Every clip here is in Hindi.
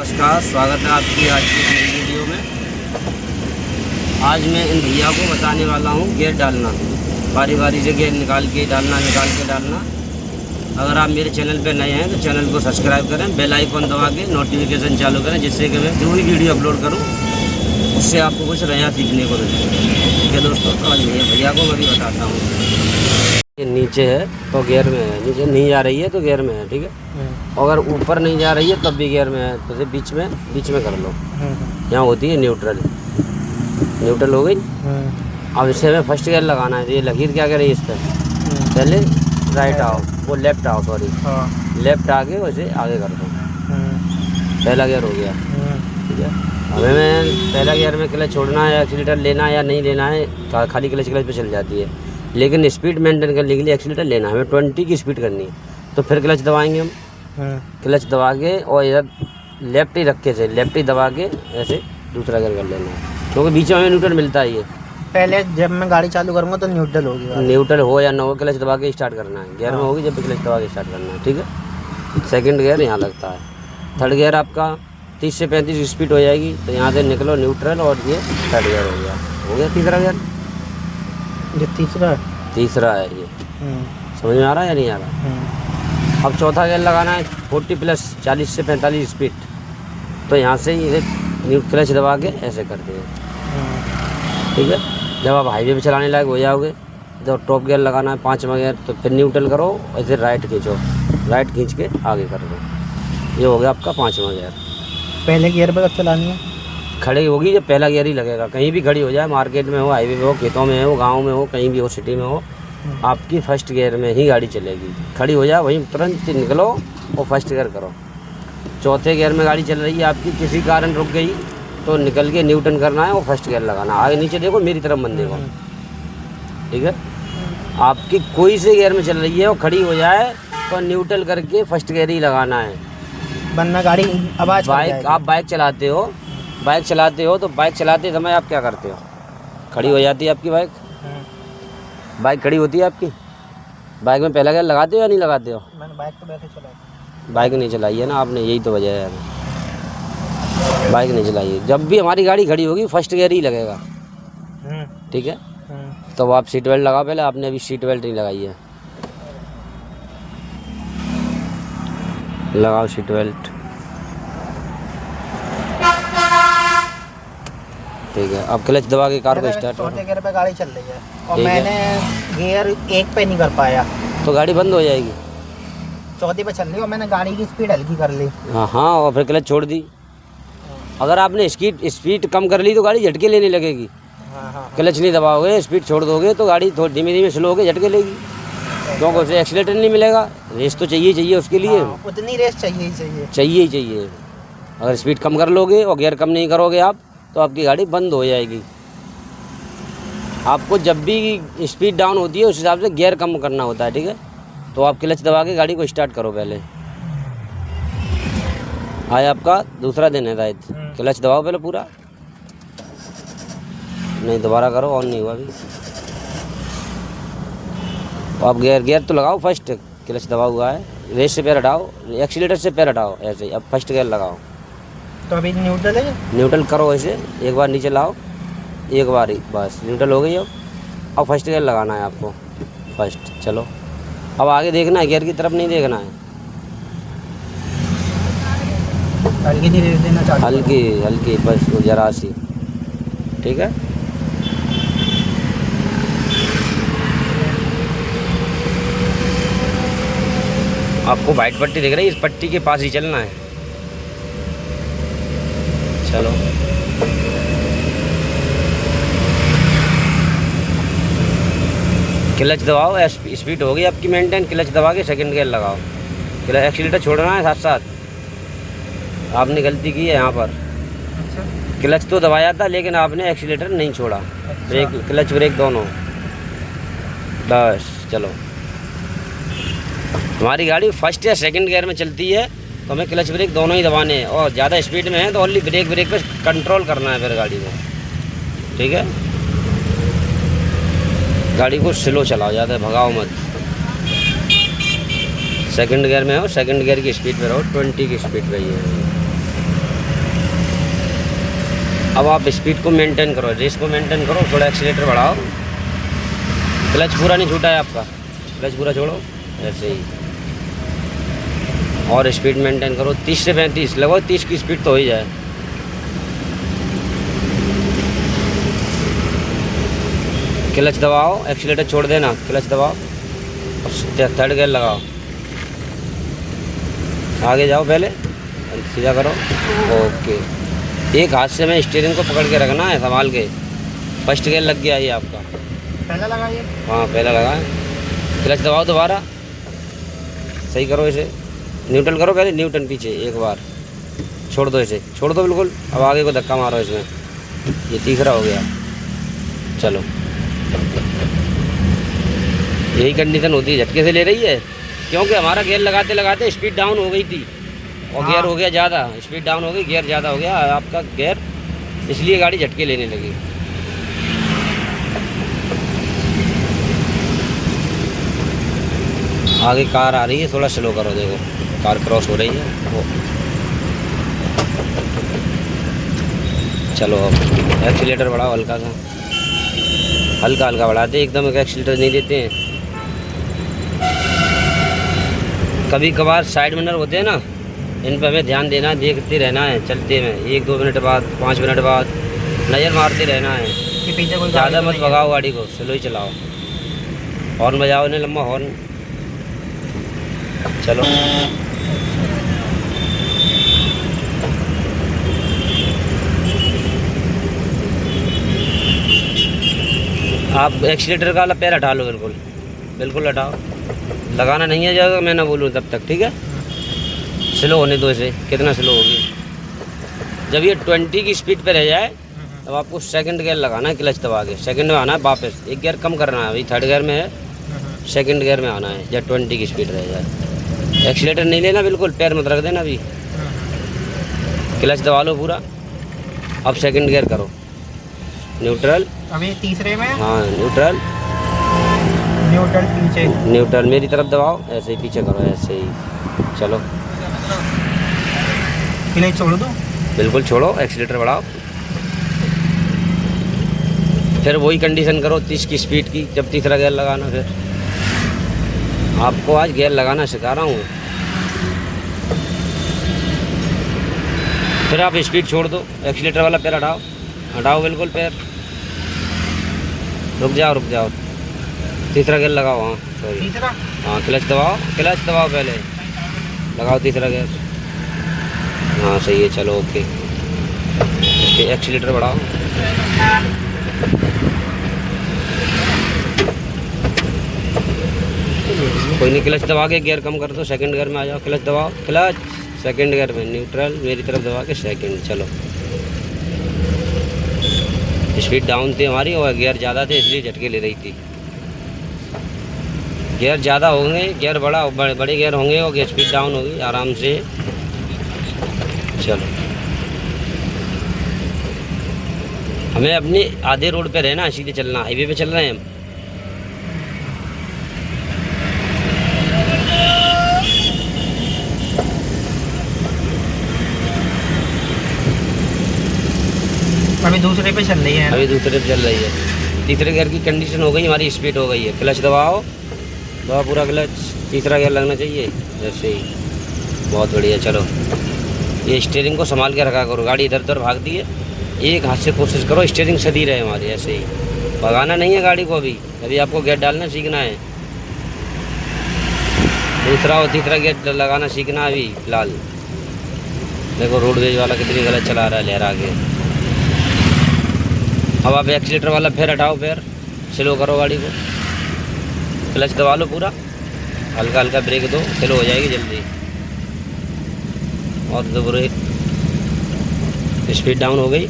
नमस्कार, स्वागत है आपकी आज की नई वीडियो में। आज मैं इन भैया को बताने वाला हूँ गियर डालना, बारी बारी से गियर निकाल के डालना। अगर आप मेरे चैनल पर नए हैं तो चैनल को सब्सक्राइब करें, बेल आइकन दबा के नोटिफिकेशन चालू करें, जिससे कि मैं जो भी वीडियो अपलोड करूँ उससे आपको कुछ नया सीखने को मिले। ठीक है दोस्तों, तो आज भैया को मैं भी बताता हूँ। ये नीचे है तो गियर में है, नीचे नहीं जा रही है तो गियर में है। ठीक है, अगर ऊपर नहीं जा रही है तब भी गियर में है, तो बीच में कर लो। यहाँ होती है न्यूट्रल हो गई। अब इसे हमें फर्स्ट गियर लगाना है। ये लकीर क्या करे इस पर, पहले राइट आओ, वो लेफ्ट आओ, सॉरी लेफ्ट आके वैसे आगे कर दो। पहला गियर हो गया। ठीक है, हमें पहला गियर में क्लच छोड़ना है, एक्सीलेटर लेना है या नहीं लेना है, खाली क्लच पे चल जाती है। लेकिन स्पीड मेंटेन करने के लिए एक्सीलेटर लेना है, हमें 20 की स्पीड करनी है। तो फिर क्लच दबाएंगे हम, क्लच दबा के और इधर लेफ्ट ही रख के से लेफ्ट ही दबा के ऐसे दूसरा गियर कर लेना है, क्योंकि बीच में हमें न्यूट्रल मिलता ही है। पहले जब मैं गाड़ी चालू करूँगा तो न्यूट्रल होगी, न्यूट्रल हो या ना हो क्लच दबा के स्टार्ट करना है। गियर में होगी जब भी क्लच दबा के स्टार्ट करना है। ठीक है, सेकंड गियर यहाँ लगता है। थर्ड गियर आपका 30 से 35 स्पीड हो जाएगी, तो यहाँ से निकलो न्यूट्रल और ये थर्ड गियर हो गया। तीसरा गियर, ये तीसरा है ये। समझ में आ रहा है या नहीं आ रहा? अब चौथा गियर लगाना है 40 प्लस 40 से 45 स्पीड, तो यहाँ से ये क्लच दबा के ऐसे करते हैं। ठीक है, जब आप हाईवे पे चलाने लायक हो जाओगे तो टॉप गियर लगाना है 5वां गियर, तो फिर न्यूट्रल करो, ऐसे राइट खींचो, राइट खींच के आगे कर दो। ये हो गया आपका 5वां गियर। पहले गियर पर कब चलानी है? खड़ी होगी जब पहला गियर ही लगेगा। कहीं भी खड़ी हो जाए, मार्केट में हो, हाईवे पे हो, खेतों में हो, गांव में हो, कहीं भी हो, सिटी में हो, आपकी फर्स्ट गियर में ही गाड़ी चलेगी। खड़ी हो जाए वहीं तुरंत निकलो और फर्स्ट गियर करो। चौथे गियर में गाड़ी चल रही है आपकी, किसी कारण रुक गई तो निकल के न्यूटन करना है और फर्स्ट गियर लगाना। आगे नीचे देखो, मेरी तरफ मन देखो। ठीक है, आपकी कोई से गियर में चल रही है और खड़ी हो जाए तो न्यूट्रल करके फर्स्ट गियर ही लगाना है, वरना गाड़ी आवाज़ बाइक आप बाइक चलाते हो तो बाइक चलाते समय आप क्या करते हो? खड़ी हो जाती है आपकी बाइक खड़ी होती है आपकी। बाइक में पहला गियर लगाते हो या नहीं लगाते हो? मैंने बाइक पे बैठे चलाई। बाइक नहीं चलाई है ना आपने, यही तो वजह है, बाइक नहीं चलाई है। जब भी हमारी गाड़ी खड़ी होगी फर्स्ट गियर ही लगेगा। ठीक है, तो आप सीट बेल्ट लगाओ। पहले आपने अभी सीट बेल्ट नहीं लगाई है, लगाओ सीट बेल्ट। ठीक है, अब क्लच दबा के कार को स्टार्ट करो। चौथे गियर पे गाड़ी चल रही है और मैंने गियर 1 पे नहीं कर पाया, तो गाड़ी बंद हो जाएगी। चौथी पे चल रही है और मैंने गाड़ी की स्पीड हल्की कर ली। हाँ, और फिर क्लच छोड़ दी। अगर आपने स्पीड कम कर ली तो गाड़ी झटके लेने लगेगी। क्लच नहीं दबाओगे, स्पीड छोड़ दोगे तो गाड़ी थोड़ी धीमे धीमे स्लो होकर झटके लेगी, क्योंकि उसे एक्सीलेटर नहीं मिलेगा। रेस तो चाहिए उसके लिए। उतनी रेस चाहिए। अगर स्पीड कम कर लोगे और गियर कम नहीं करोगे आप, तो आपकी गाड़ी बंद हो जाएगी। आपको जब भी स्पीड डाउन होती है उस हिसाब से गियर कम करना होता है। ठीक है, तो आप क्लच दबा के गाड़ी को स्टार्ट करो। पहले आज आपका दूसरा दिन है शायद। क्लच दबाओ पहले पूरा, नहीं दोबारा करो, ऑन नहीं हुआ अभी। आप गियर तो लगाओ, फर्स्ट क्लच दबा हुआ है, रेस से पैर हटाओ, एक्सीलेटर से पैर हटाओ, ऐसे ही। अब फर्स्ट गियर लगाओ। तो अभी न्यूट्रल है, न्यूट्रल करो ऐसे, एक बार नीचे लाओ, एक बार ही बस, न्यूट्रल हो गई। अब फर्स्ट गियर लगाना है आपको, फर्स्ट। चलो, अब आगे देखना है, गियर की तरफ नहीं देखना है। हल्की धीरे देना चाहता हूं। हल्की बस, जरा सी। ठीक है, आपको वाइट पट्टी दिख रही है, इस पट्टी के पास ही चलना है। चलो, क्लच दबाओ, स्पीड होगी आपकी मेंटेन। क्लच दबा के सेकंड गियर लगाओ। एक्सीलेटर छोड़ना है साथ साथ। आपने गलती की है यहाँ पर। क्लच तो दबाया था लेकिन आपने एक्सीलेटर नहीं छोड़ा। ब्रेक, क्लच ब्रेक दोनों। बस चलो, हमारी गाड़ी फर्स्ट या सेकंड गियर में चलती है तो हमें क्लच ब्रेक दोनों ही दबाने हैं, और ज़्यादा स्पीड में है तो ओनली ब्रेक पे कंट्रोल करना है फिर गाड़ी को। ठीक है, गाड़ी को स्लो चलाओ, ज़्यादा भगाओ मत। सेकंड गियर में हो, सेकंड गियर की स्पीड पे रहो, 20 की स्पीड पे ही है। अब आप स्पीड को मेंटेन करो, रेस को मेंटेन करो, थोड़ा एक्सीलेटर बढ़ाओ। क्लच पूरा नहीं छूटा है आपका, क्लच पूरा छोड़ो ऐसे ही, और स्पीड मेंटेन करो 30 से 35, लगभग 30 की स्पीड तो हो ही जाए। क्लच दबाओ, एक्सीलेटर छोड़ देना, क्लच दबाओ और थर्ड गियर लगाओ। आगे जाओ, पहले सीधा करो। ओके, एक हाथ से मैं स्टीयरिंग को पकड़ के रखना है संभाल के। फर्स्ट गियर लग गया ये आपका, पहला लगाइए। हाँ पहला लगा है। क्लच दबाओ दोबारा, सही करो इसे, न्यूट्रल करो पहले, न्यूटन पीछे एक बार, छोड़ दो इसे, छोड़ दो बिल्कुल। अब आगे को धक्का मारो इसमें, ये तीसरा हो गया। चलो, यही कंडीशन होती है, झटके से ले रही है क्योंकि हमारा गियर लगाते लगाते स्पीड डाउन हो गई थी और गियर हो गया ज़्यादा, स्पीड डाउन हो गई, गियर ज़्यादा हो गया आपका गियर, इसलिए गाड़ी झटके लेने लगी। आगे कार आ रही है, थोड़ा स्लो करो, देखो कार क्रॉस हो रही है वो। चलो अब एक्सीलेटर बढ़ाओ हल्का सा, हल्का हल्का बढ़ाते, एकदम एक्सीलेटर नहीं देते हैं। कभी कभार साइड मिरर होते हैं ना, इन पर हमें ध्यान देना, देखते रहना है चलते में, 1-2 मिनट बाद, 5 मिनट बाद नज़र मारते रहना है कि पीछे कोई ज़्यादा मत भगाओ गाड़ी को, स्लो ही चलाओ। हॉर्न बजाओ इन्हें, लंबा हॉर्न। चलो आप एक्सीलेटर का वाला पैर हटा लो, बिल्कुल बिल्कुल हटाओ, लगाना नहीं है जब मैं ना बोलूँ तब तक, ठीक है। स्लो होने दो इसे, कितना स्लो होगी। जब ये 20 की स्पीड पे रह जाए तब आपको सेकंड गियर लगाना है, क्लच दबा के सेकंड में आना है, वापस एक गियर कम करना है, अभी थर्ड गियर में है, सेकंड गियर में आना है जब 20 की स्पीड रह जाए। एक्सीलेटर नहीं लेना बिल्कुल, पैर मत रख देना अभी, क्लच दबा लो पूरा। अब सेकंड गियर करो, न्यूट्रल, अभी तीसरे में, हाँ न्यूट्रल, न्यूट्रल पीछे, न्यूट्रल मेरी तरफ दबाओ, ऐसे ही पीछे करो, ऐसे ही। चलो क्लच छोड़ दो, बिल्कुल छोड़ो, एक्सीलेटर बढ़ाओ, फिर वही कंडीशन करो 30 की स्पीड की, जब तीसरा गियर लगाना। फिर आपको आज गियर लगाना सिखा रहा हूँ। फिर आप स्पीड छोड़ दो, एक्सीलेटर वाला पैर हटाओ, हटाओ बिल्कुल पैर, रुक जाओ, तीसरा गियर लगाओ, हाँ सॉरी, तीसरा, हाँ क्लच दबाओ पहले, लगाओ तीसरा गियर, हाँ सही है। चलो ओके, एक्सीलेटर बढ़ाओ, कोई नहीं, क्लच दबा के गियर कम कर दो, सेकंड गियर में आ जाओ, क्लच दबाओ, क्लच सेकंड गियर में, न्यूट्रल मेरी तरफ दबा के सेकंड। चलो, स्पीड डाउन थी हमारी और गियर ज़्यादा थे इसलिए झटके ले रही थी। गियर ज़्यादा होंगे, गियर बड़े गियर होंगे और स्पीड डाउन होगी आराम से। चलो, हमें अपने आधे रोड पे रहना, सीधे चलना, हाईवे पे चल रहे हैं हम। अभी दूसरे पे चल रही है, अभी दूसरे पे चल रही है। तीसरे गियर की कंडीशन हो गई हमारी, स्पीड हो गई है। क्लच दबाओ पूरा क्लच, तीसरा गियर लगना चाहिए जैसे ही, बहुत बढ़िया। चलो, ये स्टीयरिंग को संभाल के रखा करो, गाड़ी इधर उधर भागती है, एक हाथ से कोशिश करो स्टीयरिंग सदी रहे हमारी, ऐसे ही भगाना नहीं है गाड़ी को। अभी आपको गियर डालना सीखना है, दूसरा और तीसरा गियर लगाना सीखना है अभी फिलहाल। देखो रोडवेज वाला कितनी गलत चला रहा है, लहरा के। अब आप एक्सीलेटर वाला फिर हटाओ, फिर स्लो करो गाड़ी को, क्लच दबा लो पूरा, हल्का हल्का ब्रेक दो, स्लो हो जाएगी जल्दी। और दो ब्रेक, स्पीड डाउन हो गई।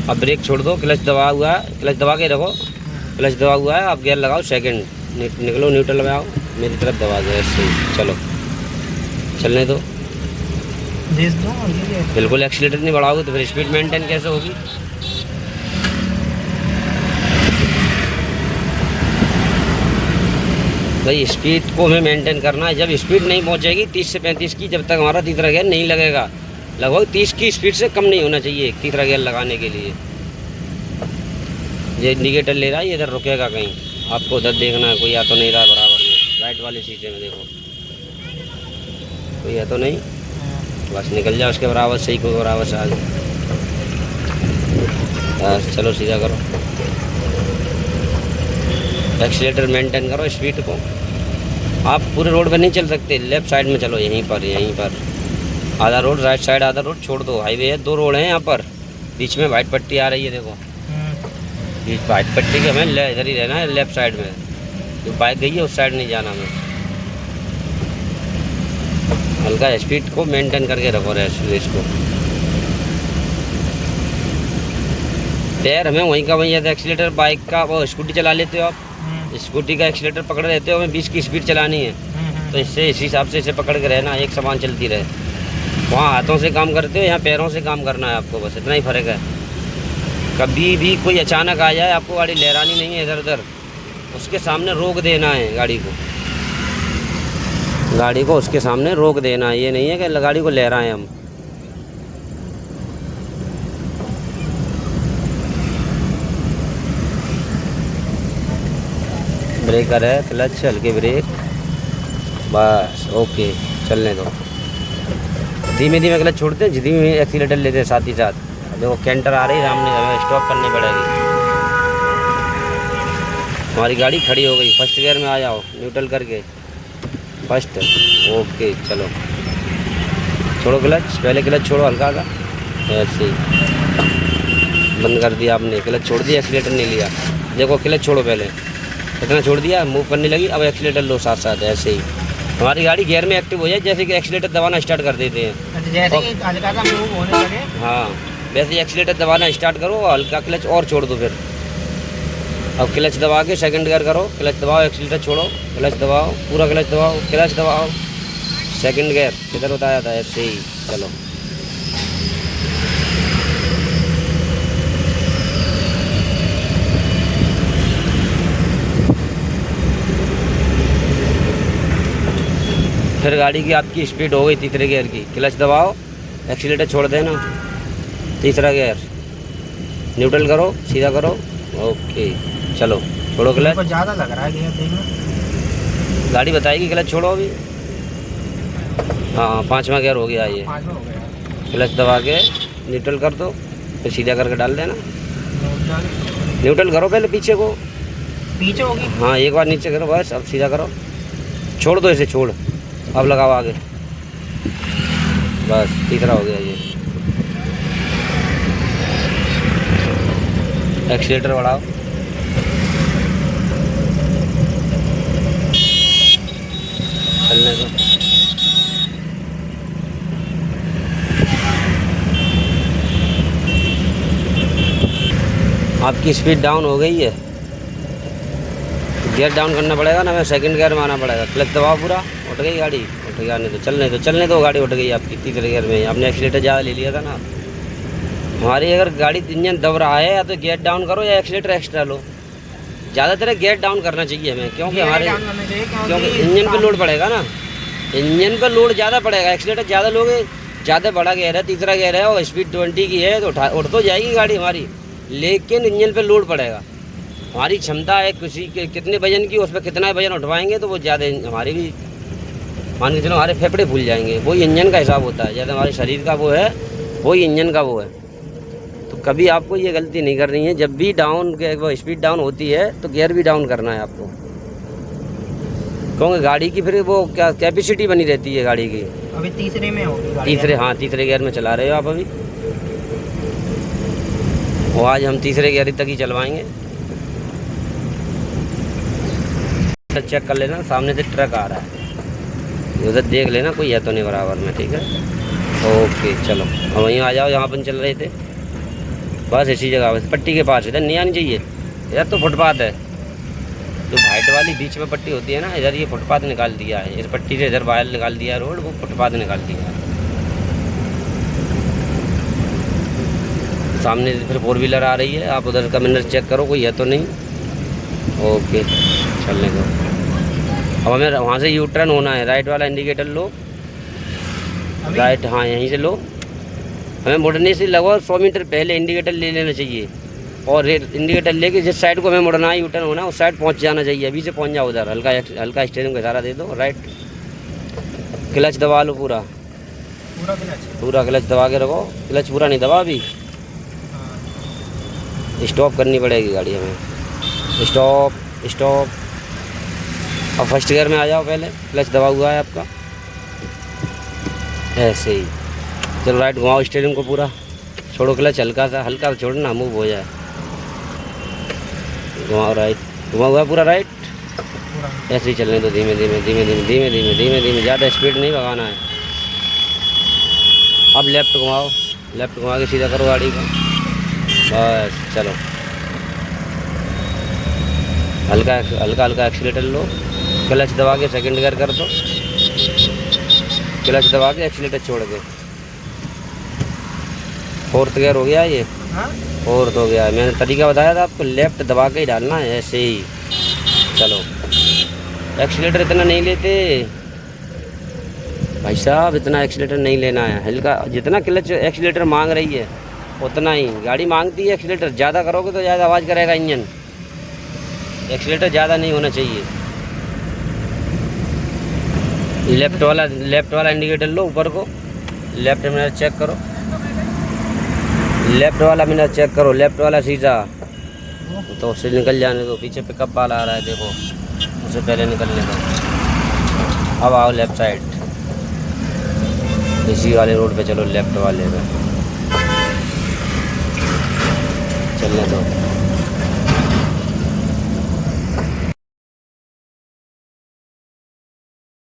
अब ब्रेक छोड़ दो, क्लच दबा हुआ है, क्लच दबा के रखो, क्लच दबा हुआ है। अब गियर लगाओ सेकंड, निकलो न्यूट्रल लगाओ, मेरी तरफ दबा दो ऐसे ही। चलो, चलने दो, बिल्कुल एक्सीलेटर नहीं बढ़ाओगे तो फिर स्पीड मेंटेन कैसे होगी। भाई स्पीड को हमें मेंटेन करना है। जब स्पीड नहीं पहुंचेगी 30 से 35 की, जब तक हमारा तीसरा गियर नहीं लगेगा, लगभग 30 की स्पीड से कम नहीं होना चाहिए तीसरा गियर लगाने के लिए। ये इंडिकेटर ले रहा है, ये इधर रुकेगा कहीं, आपको उधर देखना है कोई आ तो नहीं रहा बराबर में। राइट वाले शीशे में देखो कोई है तो नहीं, बस निकल जाओ उसके बराबर से ही, कोई बराबर से आगे। बस चलो सीधा करो, एक्सीलेटर मेंटेन करो स्पीड को। आप पूरे रोड पर नहीं चल सकते, लेफ्ट साइड में चलो, यहीं पर आधा रोड राइट साइड, आधा रोड छोड़ दो। हाईवे है, 2 रोड हैं यहाँ पर, बीच में वाइट पट्टी आ रही है देखो, बीच वाइट पट्टी के हमें इधर ही रहना है, लेफ्ट साइड में। जो बाइक गई है उस साइड नहीं जाना हमें। हल्का स्पीड को मेंटेन करके रखो रेस को। टायर हमें वहीं का वहीं है, एक्सीलेटर बाइक का, वो स्कूटी चला लेते हो आप, स्कूटी का एक्सीलेटर पकड़ रहते हो, हमें 20 की स्पीड चलानी है, तो इससे इस हिसाब से इसे पकड़ के रहना, एक समान चलती रहे। वहाँ हाथों से काम करते हो, यहाँ पैरों से काम करना है आपको, बस इतना ही फ़र्क है। कभी भी कोई अचानक आ जाए, आपको गाड़ी लहरानी नहीं है इधर उधर, उसके सामने रोक देना है गाड़ी को उसके सामने रोक देना है। ये नहीं है कि गाड़ी को लहराएं हम। ब्रेकर है, क्लच, हल्के ब्रेक, बस ओके, चलने दो। धीमे धीमे क्लच छोड़ते हैं, धीमे एक्सीलेटर लेते हैं साथ ही साथ। देखो कैंटर आ रही है सामने, हमें स्टॉप करनी पड़ेगी। हमारी गाड़ी खड़ी हो गई, फर्स्ट गियर में आ जाओ, न्यूट्रल करके फर्स्ट, ओके चलो। छोड़ो क्लच, पहले क्लच छोड़ो हल्का सा, ऐसे ही बंद कर दिया आपने, क्लच छोड़ दिया, एक्सीलेटर नहीं लिया। देखो क्लच छोड़ो, पहले इतना छोड़ दिया, मूव करने लगी, अब एक्सीलेटर लो साथ साथ, ऐसे ही हमारी गाड़ी गियर में एक्टिव हो जाए, जैसे कि एक्सीलेटर दबाना स्टार्ट कर देते हैं। जैसे कि हल्का सा मूव होने लगे, हाँ वैसे ही एक्सीलेटर दबाना स्टार्ट करो, हल्का क्लच और छोड़ दो। फिर अब क्लच दबा के सेकंड गियर करो, क्लच दबाओ, एक्सीलेटर छोड़ो, क्लच दबाओ, पूरा क्लच दबाओ, क्लच दबाओ, सेकंड गियर किधर बताया था, ऐसे ही चलो। फिर गाड़ी की आपकी स्पीड हो गई तीसरे गियर की, क्लच दबाओ, एक्सीलेटर छोड़ देना, तीसरा गियर, न्यूट्रल करो, सीधा करो, ओके चलो। छोड़ो क्लच, ज़्यादा लग रहा है गियर देखना, गाड़ी बताएगी क्लच छोड़ो अभी। हाँ 5वां गियर हो गया ये, 5वां हो गया। क्लच दबा के न्यूट्रल कर दो, फिर सीधा करके डाल देना। न्यूट्रल करो पहले पीछे को, पीछे होगी, हाँ एक बार नीचे करो बस, अब सीधा करो, छोड़ दो इसे, छोड़, अब लगाओ आगे, बस तीसरा हो गया ये। एक्सीलेटर बढ़ाओ, चलने दो। आपकी स्पीड डाउन हो गई है, गियर डाउन करना पड़ेगा ना, हमें सेकंड गियर में आना पड़ेगा। क्लच दबाओ पूरा, उठ गई गाड़ी, उठ गया, नहीं तो चलने दो, गाड़ी उठ गई आपकी तीसरे गियर में। आपने एक्सीलेटर ज़्यादा ले लिया था ना। हमारी अगर गाड़ी इंजन दब रहा है, या तो गियर डाउन करो या एक्सीलेटर एक्स्ट्रा लो। ज़्यादातर गियर डाउन करना चाहिए हमें, क्योंकि इंजन पर लोड पड़ेगा ना, इंजन पर लोड ज़्यादा पड़ेगा। एक्सीलेटर ज़्यादा लोगे, ज़्यादा बड़ा गियर है, तीसरा गियर है और स्पीड 20 की है, तो उठ तो जाएगी गाड़ी हमारी, लेकिन इंजन पर लोड पड़ेगा। हमारी क्षमता है किसी के कितने वजन की, उस पर कितना वजन उठवाएंगे तो वो ज़्यादा हमारी भी, मान के चलो हमारे फेफड़े फूल जाएंगे। वही इंजन का हिसाब होता है, जैसे हमारे शरीर का वो है, वही इंजन का वो है। तो कभी आपको ये गलती नहीं करनी है, जब भी डाउन वो स्पीड डाउन होती है तो गियर भी डाउन करना है आपको, क्योंकि गाड़ी की फिर वो क्या कैपेसिटी बनी रहती है गाड़ी की। अभी तीसरे में होगी, तीसरे गियर में चला रहे हो आप अभी, और आज हम तीसरे गियर तक ही चलवाएंगे। चेक कर लेना, सामने से ट्रक आ रहा है, उधर देख लेना कोई है तो नहीं बराबर में, ठीक है, ओके चलो। अब वहीं आ जाओ, यहाँ अपन चल रहे थे, बस इसी जगह, बस पट्टी के पास, इधर नहीं आनी चाहिए, इधर तो फुटपाथ है, जो वाइट वाली बीच में पट्टी होती है ना, इधर ये फुटपाथ निकाल दिया है, इस पट्टी से इधर बाहर निकाल दिया है रोड, वो फुटपाथ निकाल दिया है। सामने फिर 4 व्हीलर आ रही है, आप उधर का मिनर चेक करो कोई है तो नहीं, ओके चलने दो। अब हमें वहाँ से यू टर्न होना है, राइट वाला इंडिकेटर लो, राइट, हाँ यहीं से लो, हमें मुड़ने से लगभग 100 मीटर पहले इंडिकेटर ले लेना चाहिए, और इंडिकेटर लेके जिस साइड को हमें मुड़ना है, यूटर्न होना है, उस साइड पहुंच जाना चाहिए। अभी से पहुंच जाओ उधर, हल्का स्टीयरिंग का इशारा दे दो, राइट। क्लच दबा लो पूरा क्लच दबा के रखो। क्लच पूरा नहीं दबा अभी, स्टॉप करनी पड़ेगी गाड़ी हमें। स्टॉप। अब फर्स्ट गियर में आ जाओ पहले, क्लच दबा हुआ है आपका, ऐसे ही। चलो राइट घुमाओ स्टीयरिंग को पूरा, छोड़ो क्लच, हल्का सा छोड़ना, मूव हो जाए। घुमाओ राइट, घुमा हुआ पूरा राइट। ऐसे ही चलने दो, धीमे धीमे, ज़्यादा स्पीड नहीं भगाना है। अब लेफ़्ट घुमाओ, लेफ़्ट घुमा के सीधा करो गाड़ी को, बस चलो। हल्का एक्सीलेटर लो, क्लच दबा के सेकंड गियर कर दो, क्लच दबा के एक्सीलेटर छोड़ के। फोर्थ गियर हो गया ये, फोर्थ हो गया। मैंने तरीका बताया था आपको, लेफ़्ट दबा के ही डालना है, ऐसे ही। चलो, एक्सीलेटर इतना नहीं लेते भाई साहब, इतना एक्सीलेटर नहीं लेना है। हल्का, जितना क्लच एक्सीलेटर मांग रही है उतना ही गाड़ी मांगती है एक्सीलेटर। ज़्यादा करोगे तो ज़्यादा आवाज़ करेगा इंजन। एक्सीलेटर ज़्यादा नहीं होना चाहिए। लेफ़्ट वाला इंडिकेटर लो ऊपर को, लेफ़्ट मिरर चेक करो, लेफ़्ट वाला मिरर चेक करो, लेफ़्ट वाला सीधा तो उससे निकल जाने दो। पीछे पिकअप वाला आ रहा है, देखो, उससे पहले निकलने दो। अब आओ लेफ़्ट साइड, इसी वाले रोड पे चलो, लेफ़्ट वाले पे चलने दो।